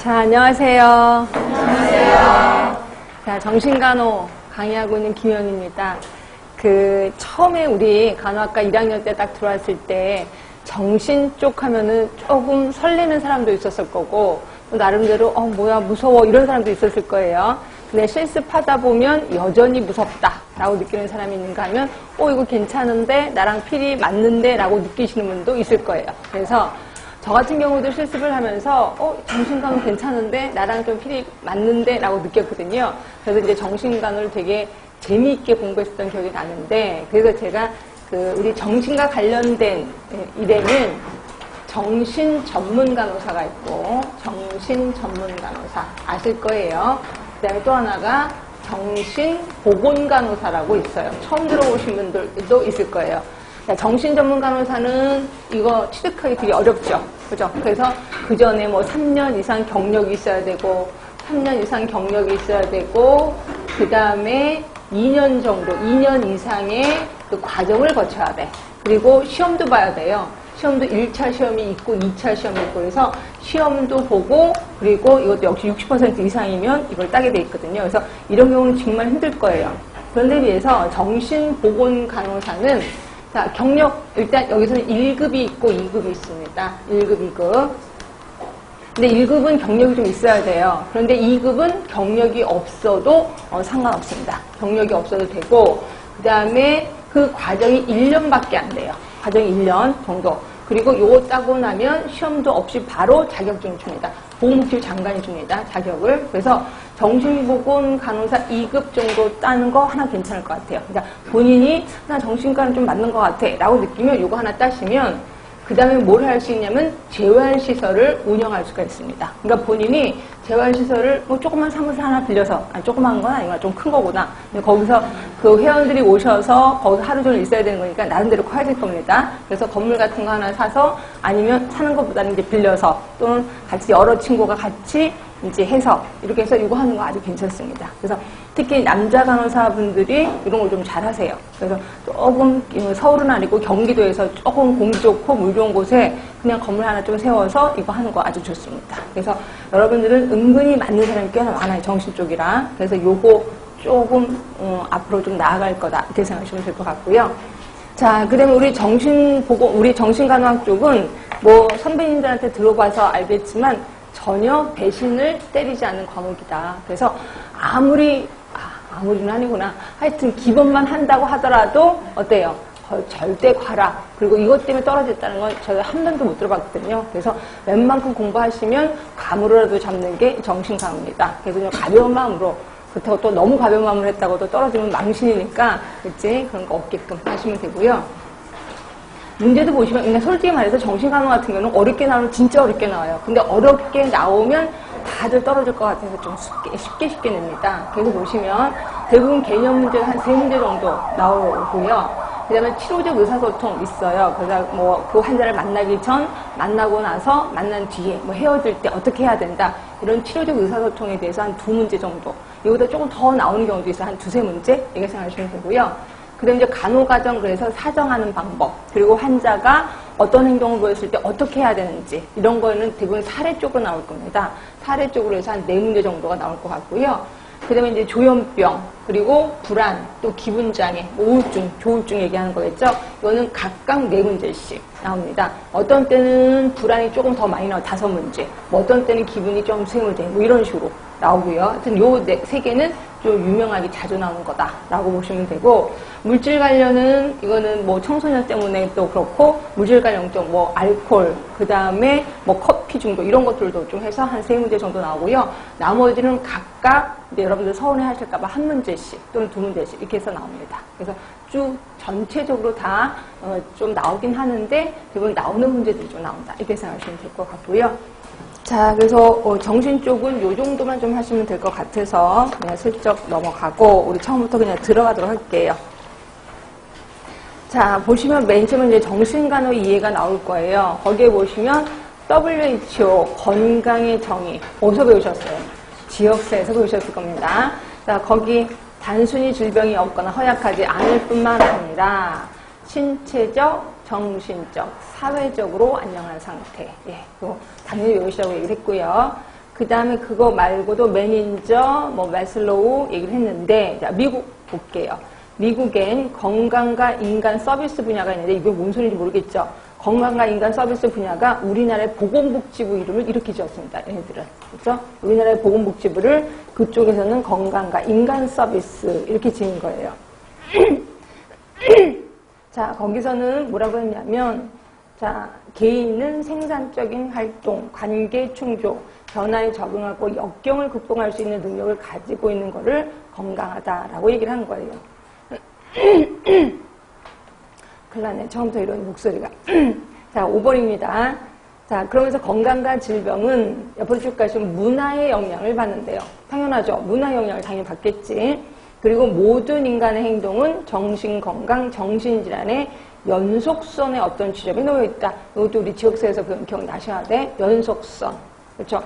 자, 안녕하세요. 안녕하세요. 자, 정신간호 강의하고 있는 김현입니다. 처음에 우리 간호학과 1학년 때 딱 들어왔을 때 정신 쪽 하면은 조금 설레는 사람도 있었을 거고, 또 나름대로, 뭐야, 무서워, 이런 사람도 있었을 거예요. 근데 실습하다 보면 여전히 무섭다라고 느끼는 사람이 있는가 하면, 이거 괜찮은데, 나랑 필이 맞는데, 라고 느끼시는 분도 있을 거예요. 그래서 저 같은 경우도 실습을 하면서 정신간호 괜찮은데 나랑 좀 필이 맞는데 라고 느꼈거든요. 그래서 이제 정신간호를 되게 재미있게 공부했었던 기억이 나는데, 그래서 제가 우리 정신과 관련된 일에는 정신 전문 간호사가 있고 정신 전문 간호사 아실 거예요. 그 다음에 또 하나가 정신 보건 간호사라고 있어요. 처음 들어보신 분들도 있을 거예요. 정신 전문 간호사는 이거 취득하기 되게 어렵죠. 그죠? 그래서 그 전에 3년 이상 경력이 있어야 되고, 3년 이상 경력이 있어야 되고, 그 다음에 2년 정도, 2년 이상의 그 과정을 거쳐야 돼. 그리고 시험도 봐야 돼요. 시험도 1차 시험이 있고, 2차 시험이 있고, 그래서 시험도 보고, 그리고 이것도 역시 60% 이상이면 이걸 따게 돼 있거든요. 그래서 이런 경우는 정말 힘들 거예요. 그런데 비해서 정신보건 간호사는 자, 경력, 일단 여기서는 1급이 있고 2급이 있습니다. 1급, 2급. 근데 1급은 경력이 좀 있어야 돼요. 그런데 2급은 경력이 없어도 상관없습니다. 경력이 없어도 되고, 그 다음에 그 과정이 1년밖에 안 돼요. 과정이 1년 정도. 그리고 요거 따고 나면 시험도 없이 바로 자격증을 줍니다. 보건복지부 장관이 줍니다. 자격을. 그래서 정신보건 간호사 2급 정도 따는 거 하나 괜찮을 것 같아요. 그러니까 본인이 나 정신과는 좀 맞는 것 같아 라고 느끼면 요거 하나 따시면 그 다음에 뭘 할 수 있냐면 재활시설을 운영할 수가 있습니다. 그러니까 본인이 재활시설을 조그만 사무실 하나 빌려서, 조그만 건 아니구나, 좀 큰 거구나. 근데 거기서 그 회원들이 오셔서 거기서 하루 종일 있어야 되는 거니까 나름대로 커야 될 겁니다. 그래서 건물 같은 거 하나 사서 아니면 사는 것보다는 이제 빌려서 또는 같이 여러 친구가 같이 이제 해서 이렇게 해서 이거 하는 거 아주 괜찮습니다. 그래서 특히 남자 간호사분들이 이런 걸 좀 잘하세요. 그래서 조금 서울은 아니고 경기도에서 조금 공기 좋고 물 좋은 곳에 그냥 건물 하나 좀 세워서 이거 하는 거 아주 좋습니다. 그래서 여러분들은 은근히 맞는 사람이 꽤나 많아요. 정신 쪽이라. 그래서 요거 조금 앞으로 좀 나아갈 거다 이렇게 생각하시면 될 것 같고요. 자, 그다음에 우리 우리 정신간호학 쪽은 선배님들한테 들어봐서 알겠지만 전혀 배신을 때리지 않는 과목이다. 그래서 아무리는 아니구나. 하여튼 기본만 한다고 하더라도 어때요? 절대 과락. 그리고 이것 때문에 떨어졌다는 건 저희가 한 번도 못 들어봤거든요. 그래서 웬만큼 공부하시면 감으로라도 잡는 게 정신강입니다. 그래서 좀 가벼운 마음으로, 그렇다고 또 너무 가벼운 마음으로 했다고 또 떨어지면 망신이니까, 그치? 그런 거 없게끔 하시면 되고요. 문제도 보시면, 그냥 솔직히 말해서 정신간호 같은 경우는 어렵게 나오면 진짜 어렵게 나와요. 근데 어렵게 나오면 다들 떨어질 것 같아서 좀 쉽게 냅니다. 그래서 보시면 대부분 개념 문제가 한 3문제 정도 나오고요. 그 다음에 치료적 의사소통 있어요. 그래서 그 환자를 만나기 전, 만나고 나서, 만난 뒤에, 헤어질 때 어떻게 해야 된다. 이런 치료적 의사소통에 대해서 한 2문제 정도. 이거보다 조금 더 나오는 경우도 있어요. 한 2-3문제? 이렇게 생각하시면 되고요. 그 다음에 이제 간호과정, 그래서 사정하는 방법, 그리고 환자가 어떤 행동을 보였을 때 어떻게 해야 되는지, 이런 거는 대부분 사례 쪽으로 나올 겁니다. 사례 쪽으로 해서 한 4문제 정도가 나올 것 같고요. 그 다음에 이제 조현병, 그리고 불안, 또 기분장애, 우울증, 조울증 얘기하는 거겠죠? 이거는 각각 4문제씩 나옵니다. 어떤 때는 불안이 조금 더 많이 나와요. 5문제. 어떤 때는 기분이 좀 3문제, 이런 식으로 나오고요. 하여튼 요 3개는 좀 유명하게 자주 나오는 거다라고 보시면 되고, 물질 관련은 이거는 청소년 때문에 또 그렇고, 물질 관련증, 알코올, 그 다음에 커피 중독 이런 것들도 좀 해서 한 3문제 정도 나오고요. 나머지는 각각 이제 여러분들 서운해 하실까봐 1문제씩 또는 2문제씩 이렇게 해서 나옵니다. 그래서 쭉 전체적으로 다 좀 나오긴 하는데 대부분 나오는 문제들이 좀 나온다 이렇게 생각하시면 될 것 같고요. 자, 그래서 정신 쪽은 요 정도만 좀 하시면 될 것 같아서 그냥 슬쩍 넘어가고 우리 처음부터 그냥 들어가도록 할게요. 자, 보시면 맨 처음에 이제 정신간호 이해가 나올 거예요. 거기에 보시면 WHO 건강의 정의 어디서 배우셨어요? 지역사에서 배우셨을 겁니다. 자, 거기 단순히 질병이 없거나 허약하지 않을 뿐만 아니라 신체적, 정신적, 사회적으로 안녕한 상태. 예, 당연히 외우시라고 얘기를 했고요. 그 다음에 그거 말고도 매니저, 마슬로우 얘기를 했는데, 자, 미국 볼게요. 미국엔 건강과 인간 서비스 분야가 있는데, 이게 뭔 소리인지 모르겠죠? 건강과 인간 서비스 분야가 우리나라의 보건복지부 이름을 이렇게 지었습니다. 얘네들은. 그렇죠? 우리나라의 보건복지부를 그쪽에서는 건강과 인간 서비스 이렇게 지은 거예요. 자, 거기서는 뭐라고 했냐면, 자, 개인은 생산적인 활동, 관계 충족, 변화에 적응하고 역경을 극복할 수 있는 능력을 가지고 있는 것을 건강하다라고 얘기를 한 거예요. 큰일 나네. 처음부터 이런 목소리가. 자, 5번입니다. 자, 그러면서 건강과 질병은 옆으로 쭉 가시면 문화의 영향을 받는데요. 당연하죠. 문화 영향을 당연히 받겠지. 그리고 모든 인간의 행동은 정신건강, 정신질환의 연속선의 어떤 지점에 놓여 있다. 이것도 우리 지역사회에서 기억나셔야 돼. 연속선. 그렇죠?